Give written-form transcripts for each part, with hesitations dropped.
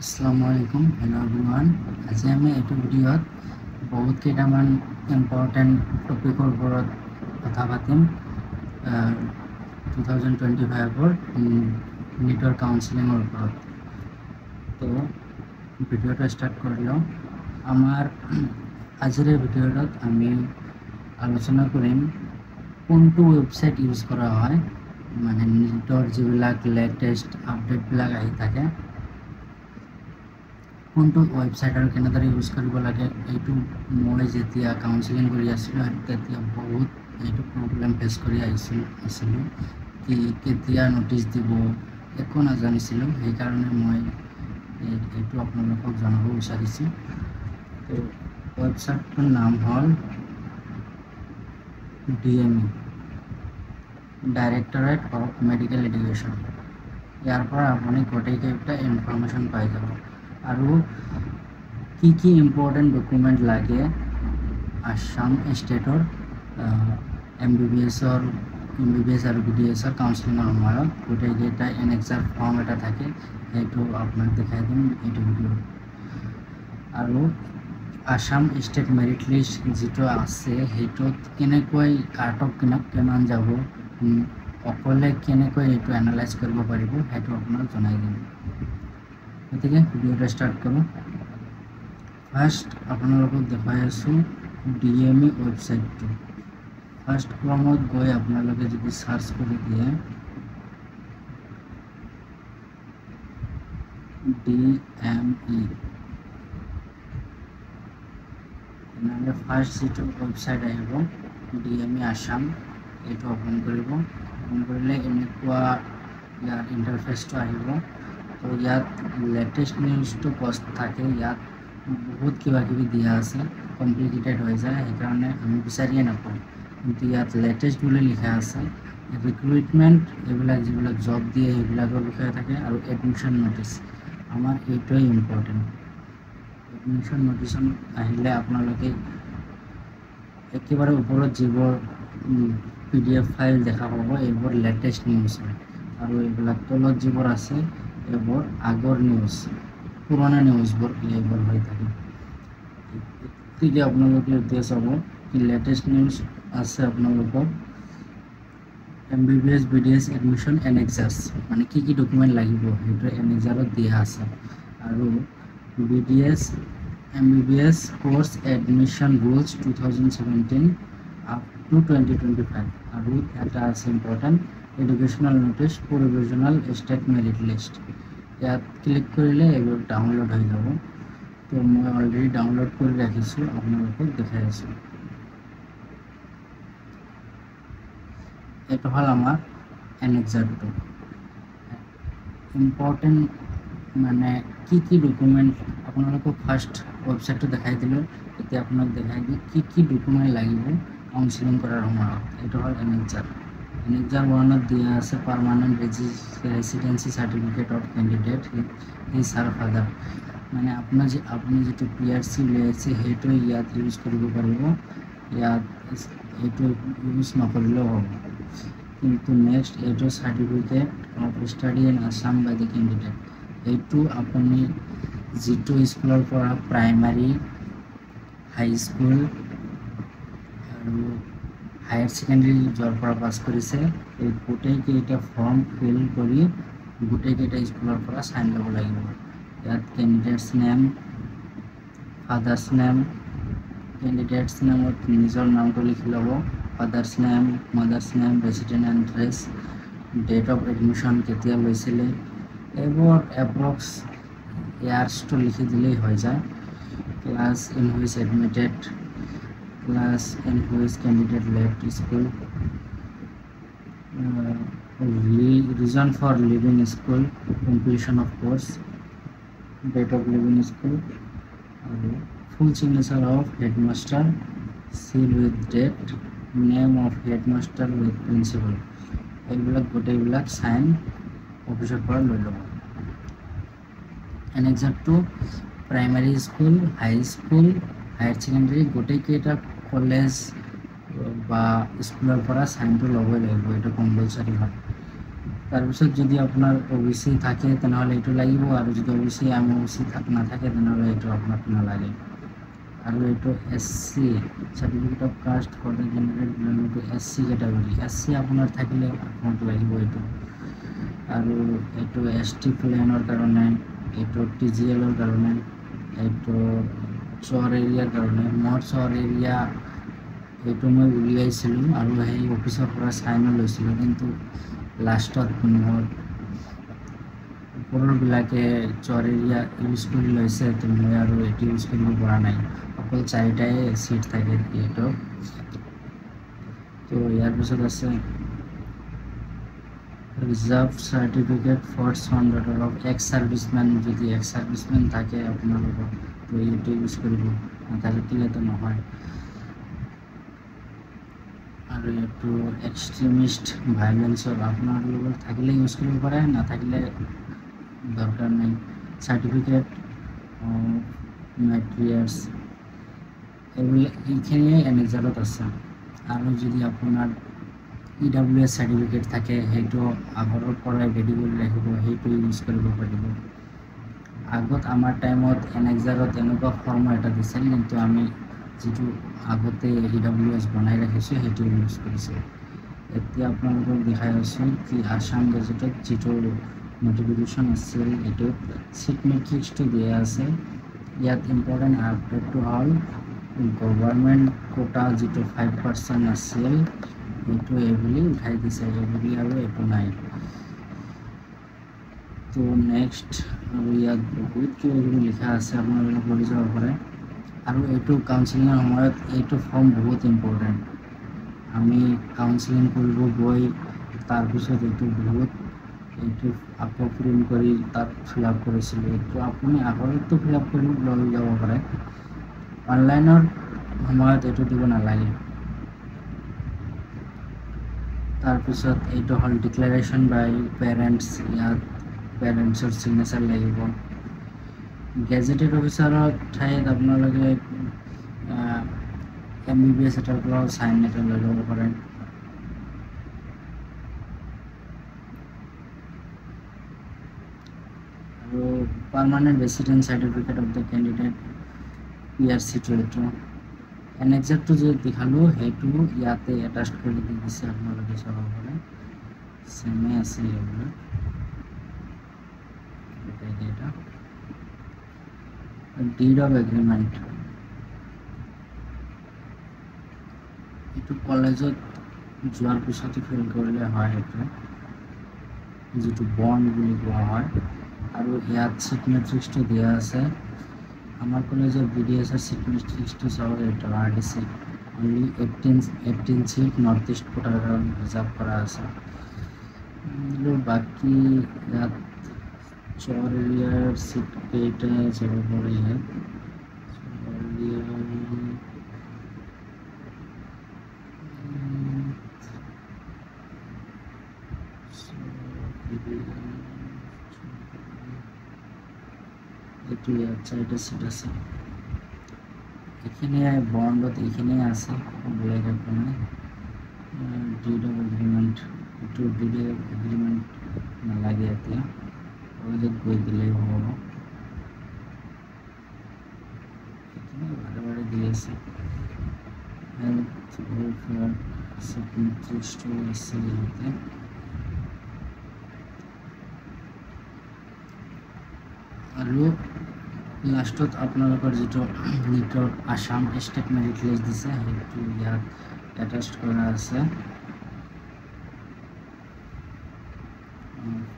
Assalamualaikum, hello everyone. আজি আমি এইটো ভিডিঅ'ত বহুত কেইটামান ইম্পৰ্টেণ্ট টপিকৰ ওপৰত কথা পাতিম 2025ৰ নিটৰ কাউন্সেলিঙৰ ওপৰত। তো ভিডিঅ'টো ষ্টাৰ্ট কৰি লওঁ। আমাৰ আজিৰ এই ভিডিঅ'টোত আমি আলোচনা কৰিম কোনটো ৱেবছাইট ইউজ কৰা হয়, মানে নিটৰ যিবিলাক লেটেষ্ট আপডেটবিলাক আহি থাকে কোনটো ৱেবছাইট আৰু কেনেদৰে ইউজ কৰিব লাগে। এইটো মই যেতিয়া কাউন্সেলিং কৰি আছিলোঁ তেতিয়া বহুত এইটো প্ৰব্লেম ফেচ কৰি আছিলোঁ কি কেতিয়া নটিচ দিব একো নাজানিছিলোঁ। সেইকাৰণে মই এইটো আপোনালোকক জনাব বিচাৰিছোঁ। তো ৱেবছাইটটোৰ নাম হ'ল DME, directorate of medical education. ইয়াৰ পৰা আপুনি গোটেইকেইটা ইনফৰমেশ্যন পাই যাব আৰু কি ইম্পৰ্টেণ্ট ডকুমেণ্ট লাগে আসাম ষ্টেটৰ MBBS আৰু BDS কাউন্সেলিঙৰ সময়ত গোটেইকেইটা এনেক্সাৰ ফৰ্ম এটা থাকে, সেইটো আপোনাক দেখাই দিম এইটো ভিডিঅ'ত। আৰু আসাম ষ্টেট মেৰিট লিষ্ট যিটো আছে সেইটোত কেনেকৈ কাট অফ কিমান যাব, অকলে কেনেকৈ এইটো এনালাইজ কৰিব পাৰিব সেইটো আপোনাক জনাই দিম। গতিকে ভিডিঅ'টো ষ্টাৰ্ট কৰোঁ। ফাৰ্ষ্ট আপোনালোকক দেখাই আছোঁ DME ৱেবছাইটটো। ফাৰ্ষ্ট ক্ৰমত গৈ আপোনালোকে যদি চাৰ্চ কৰি দিয়ে DME, তেনেহ'লে ফাৰ্ষ্ট যিটো ৱেবছাইট আহিব DME আসাম, এইটো অপেন কৰিব। অপেন কৰিলে এনেকুৱা ইয়াৰ ইণ্টাৰফেচটো আহিব। তো ইয়াত লেটেষ্ট নিউজটো পষ্ট থাকে, ইয়াত বহুত কিবা কিবি দিয়া আছে, কমপ্লিকেটেড হৈ যায়, সেইকাৰণে আমি বিচাৰিয়ে নাপাওঁ। কিন্তু ইয়াত লেটেষ্ট বুলি লিখা আছে। ৰিক্ৰুইটমেণ্ট এইবিলাক যিবিলাক জব দিয়ে সেইবিলাকৰ বিষয়ে থাকে আৰু এডমিশ্যন নটিচ, আমাৰ এইটোৱে ইম্পৰ্টেণ্ট। এডমিশ্যন নটিচন আহিলে আপোনালোকে একেবাৰে ওপৰত যিবোৰ PDF ফাইল দেখা পাব এইবোৰ লেটেষ্ট নিউজ হয়, আৰু এইবিলাক তলত যিবোৰ আছে এইবোৰ আগৰ নিউজ, পুৰণা নিউজবোৰ এইবোৰ হৈ থাকে। গতিকে আপোনালোকে এতিয়া চাব কি লেটেষ্ট নিউজ আছে আপোনালোকৰ MBBS BDS এডমিশ্যন এনেক্সাৰ্ছ, মানে কি ডকুমেণ্ট লাগিব সেইটো এনেক্সাৰত দিয়া আছে। আৰু BDS MBBS course admission rules 2017 up to 2025, আৰু এটা আছে important educational notice provisional state merit list. ইয়াত ক্লিক কৰিলে এইবোৰ ডাউনলোড হৈ যাব। তো মই অলৰেডি ডাউনলোড কৰি ৰাখিছোঁ, আপোনালোকক দেখাই আছোঁ। এইটো হ'ল আমাৰ এনেক্সাৰটো। ইম্পৰ্টেণ্ট মানে কি ডকুমেণ্ট আপোনালোকক ফাৰ্ষ্ট ৱেবছাইটটো দেখাই দিলোঁ, এতিয়া আপোনাক দেখাই দিওঁ কি ডকুমেণ্ট লাগিব কাউন্সেলিং কৰাৰ সময়ত। এইটো হ'ল এনেক্সাৰ 1ত দিয়া আছে permanent residency certificate of candidate his R father, মানে আপুনি যিটো PRC লৈ আছে সেইটোৱে ইয়াত ইউজ কৰিব পাৰিব, ইয়াত এইটো ইউজ নকৰিলেও হ'ব। কিন্তু নেক্সট এইটো certificate of study in Assam by the candidate, এইটো আপুনি যিটো স্কুলৰ পৰা প্ৰাইমাৰী, হাই স্কুল আৰু হায়াৰ ছেকেণ্ডেৰী যোৱাৰ পৰা পাছ কৰিছে, এই গোটেইকেইটা ফৰ্ম ফিল কৰি গোটেইকেইটা স্কুলৰ পৰা চাইন ল'ব লাগিব। ইয়াত candidate's name, father's name, candidate's নেমত নিজৰ নামটো লিখি ল'ব, father's name, mother's name, resident address, date of admission কেতিয়া লৈছিলে, এইবোৰ এপ্ৰক্স ইয়াৰ্ছটো লিখি দিলেই হৈ যায়। Class in which admitted, class in which candidate left school, reason for leaving school, completion of course, date of leaving school, full signature of headmaster, seal with date, name of headmaster with principal, এইবিলাক গোটেইবিলাক sign অফিচৰ পৰা লৈ ল'ব। এনেক্সাৰটো primary school, হাই school, higher secondary গোটেইকেইটা college বা স্কুলৰ পৰা চাইনটো ল'বই লাগিব, এইটো কম্পালচাৰি হয়। তাৰপিছত যদি আপোনাৰ OBC থাকে তেনেহ'লে এইটো লাগিব, আৰু যদি OBC MOBC নাথাকে তেনেহ'লে এইটো আপোনাক নালাগে। আৰু এইটো SC certificate of caste for the general belong to SC category, SC আপোনাৰ থাকিলে আপোনাক লাগিব এইটো। আৰু এইটো ST প্লেনৰ কাৰণে, এইটো TGL ৰ কাৰণে, এইটো চৰ এৰিয়াৰ কাৰণে। মোৰ চৰ এৰিয়া এইটো মই উলিয়াইছিলোঁ আৰু সেই অফিচৰ পৰা চাইনো লৈছিলোঁ, কিন্তু লাষ্টত মোৰ ওপৰৰবিলাকে চৰ এৰিয়া ইউজ কৰি লৈছে, তো মই আৰু এইটো ইউজ কৰিব পৰা নাই। অকল 4টাই চিট থাকে এইটো। তো ইয়াৰ পিছত আছে reserve certificate for son daughter of ex servicemen. যদি এক্স ছাৰ্ভিচমেন থাকে আপোনালোকৰ, তো এইটো ইউজ কৰিব, নাথাকিলেতো নহয়। আৰু এইটো এক্সট্ৰিমিষ্ট ভাইলেন্সৰ আপোনালোকৰ থাকিলে ইউজ কৰিব পাৰে, নাথাকিলে দৰকাৰ নাই। চাৰ্টিফিকেট মেটেৰিয়েলছ এইখিনিয়ে NHR-ত আছে। আৰু যদি আপোনাৰ EWS চাৰ্টিফিকেট থাকে, সেইটো আগৰ পৰাই ৰেডি কৰি ৰাখিব, সেইটো ইউজ কৰিব পাৰিব। আগত আমাৰ টাইমত NHR-ত এনেকুৱা ফৰ্ম এটা দিছিল, কিন্তু আমি যিটো আগতে EWS বনাই ৰাখিছোঁ সেইটো ইউজ কৰিছোঁ। এতিয়া আপোনালোকক দেখাই আছোঁ কি আসাম গেজেটত যিটো নটিফিকেশ্যন আছিল, এইটোত চিট মেট্ৰিক্সটো দিয়া আছে। ইয়াত ইম্পৰ্টেণ্ট আপডেটটো হ'ল গভৰ্ণমেণ্ট কোটা যিটো 5% আছিল, এইটো এইবুলি উঠাই দিছে, এইবুলি আৰু এইটো নাই। তো নেক্সট আৰু ইয়াত বহুত কিবা কিবি লিখা আছে, আপোনালোকে পঢ়ি যাব পাৰে। আৰু এইটো কাউন্সিলিঙৰ সময়ত এইটো ফৰ্ম বহুত ইম্পৰ্টেণ্ট। আমি কাউন্সিলিং কৰিব গৈ তাৰপিছত এইটো আকৌ প্ৰিণ্ট কৰি তাত ফিল আপ কৰিছিলোঁ। এইটো আপুনি আগতো ফিল আপ কৰি লৈ যাব পাৰে, অনলাইনৰ সময়ত এইটো দিব নালাগে। তাৰপিছত এইটো হ'ল ডিক্লাৰেশ্যন বাই পেৰেণ্টছ, ইয়াত পেৰেণ্টছৰ ছিগনেচাৰ লাগিব। গেজেটেড অফিচাৰৰ ঠাইত আপোনালোকে MBBS এটাৰ পৰাও চাইন এটা লৈ ল'ব পাৰে। আৰু permanent resident certificate of the candidate PRC-টো এইটো NHR-টো যে দেখালোঁ সেইটো ইয়াতে এটাষ্ট কৰি দি দিছে, আপোনালোকে চাব পাৰে চেমে আছে এইবিলাক। ডিড অফ এগ্ৰিমেণ্ট, এইটো কলেজত যোৱাৰ পিছতো ফিল কৰিলে হয়, এইটো যিটো বণ্ড বুলি কোৱা হয়। আৰু ইয়াত চিট মেট্ৰিক্সটো দিয়া আছে। আমাৰ কলেজৰ BDS-ৰ চিট মেট্ৰিক্সটো চাওক, এইটো RDC only 18 seat north east কোটাৰ কাৰণে ৰিজাৰ্ভ কৰা আছে। আৰু বাকী ইয়াত চৰ এৰিয়াৰ চিট কেইটা চাব পাৰে। ইয়াত এইটো ইয়াত 4টা চিট আছে। এইখিনিয়ে বণ্ডত এইখিনিয়ে আছে, বেলেগ একো নাই। ডিড অফ এগ্ৰিমেণ্ট, এইটো ডিড অফ এগ্ৰিমেণ্ট নালাগে, এতিয়া কলেজত গৈ দিলেই হ'ব। এইখিনি বাৰে বাৰে দি আছে। হেল্থ ৱেলফেয়াৰ চিট মেট্ৰিক্সটো আছে ইয়াতে। আৰু লাষ্টত আপোনালোকৰ যিটো নিটৰ আসাম ষ্টেট মেৰিট লিষ্ট দিছে, সেইটো ইয়াত এটাষ্ট কৰা আছে।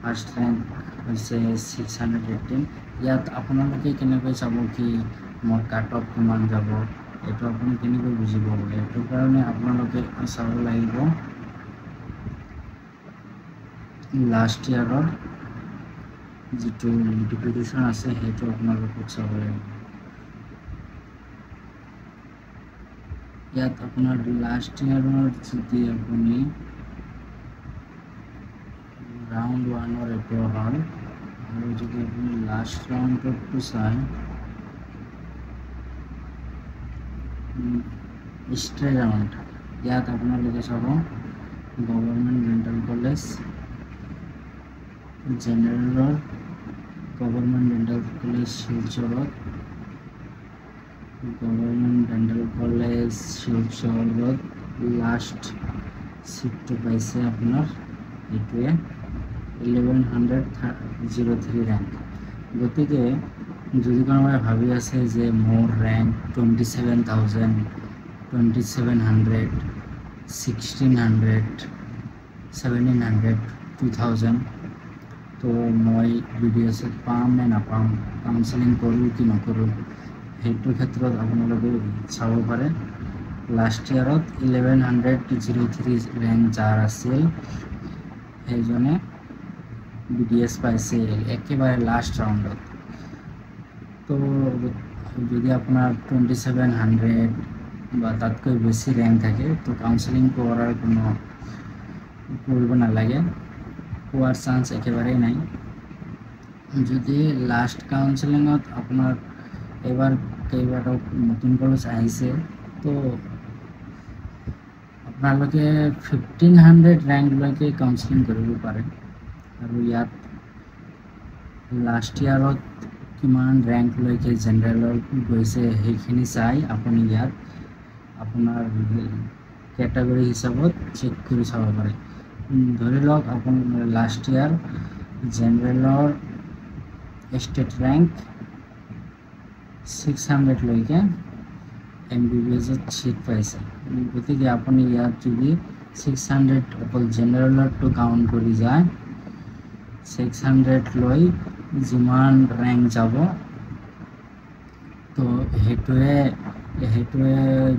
ফাৰ্ষ্ট ৰেংক হৈছে 618। ইয়াত আপোনালোকে কেনেকৈ চাব কি মোৰ কাট অফ কিমান যাব, এইটো আপুনি কেনেকৈ বুজি পাব? এইটোৰ কাৰণে আপোনালোকে চাব লাগিব লাষ্ট ইয়াৰৰ যিটো নটিফিকেশ্যন আছে সেইটো আপোনালোকক চাব লাগিব। ইয়াত আপোনাৰ লাষ্ট ইয়াৰৰ যদি আপুনি ৰাউণ্ড 1-ৰ এইটো হ'ল, আৰু যদি আপুনি লাষ্ট ৰাউণ্ডটো চায় ষ্ট্ৰে ৰাউণ্ড, ইয়াত আপোনালোকে চাব গভৰ্ণমেণ্ট ডেণ্টেল কলেজ জেনেৰেলৰ গভৰ্ণমেণ্ট ডেণ্টেল কলেজ শিলচৰত, গভৰ্ণমেণ্ট ডেণ্টেল কলেজ শিলচৰত লাষ্ট চিটটো পাইছে আপোনাৰ এইটোৱে 1103 ৰেংক। গতিকে যদি কোনোবাই ভাবি আছে যে মোৰ ৰেংক 27,000, 2700, 1600, 1700, 2000, তো মই ভিডিঅ'ছত পাম নে নাপাম, কাউন্সেলিং কৰোঁ কি নকৰোঁ, সেইটো ক্ষেত্ৰত আপোনালোকে চাব পাৰে। লাষ্ট ইয়াৰত 1103 ৰেংক যাৰ আছিল সেইজনে BDS পাইছে একেবাৰে লাষ্ট ৰাউণ্ডত। তো যদি আপোনাৰ 2700 বা তাতকৈ বেছি ৰেংক থাকে তো কাউন্সেলিং কৰিব নালাগে, পোৱাৰ চান্স একেবাৰেই নাই। যদি লাষ্ট কাউন্সেলিঙত আপোনাৰ এবাৰ কেইবাটাও নতুন কলেজ আহিছে তো আপোনালোকে 1500 ৰেংকলৈকে কাউন্সেলিং কৰিব পাৰে। আৰু ইয়াত লাষ্ট ইয়াৰত কিমান ৰেংকলৈকে জেনেৰেলৰ গৈছে সেইখিনি চাই আপুনি ইয়াত আপোনাৰ কেটেগৰী হিচাপত চেক কৰি চাব পাৰে। ধৰি লওক আপোনাৰ লাষ্ট ইয়াৰ জেনেৰেলৰ ষ্টেট ৰেংক 600লৈকে MBBSত চিট পাইছে। গতিকে আপুনি ইয়াত যদি 600 অকল জেনেৰেলৰটো কাউণ্ট কৰি যায়, 600 লৈ যিমান ৰেংক যাব তো সেইটোৱে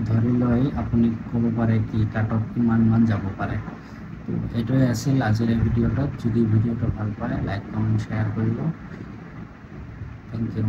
ধৰি লৈ আপুনি ক'ব পাৰে কি কাট অফ কিমান যাব পাৰে। তো এইটোৱে আছিল আজিৰ এই ভিডিঅ'টোত। যদি ভিডিঅ'টো ভাল পায় লাইক কমেণ্ট শ্বেয়াৰ কৰিব। Thank U.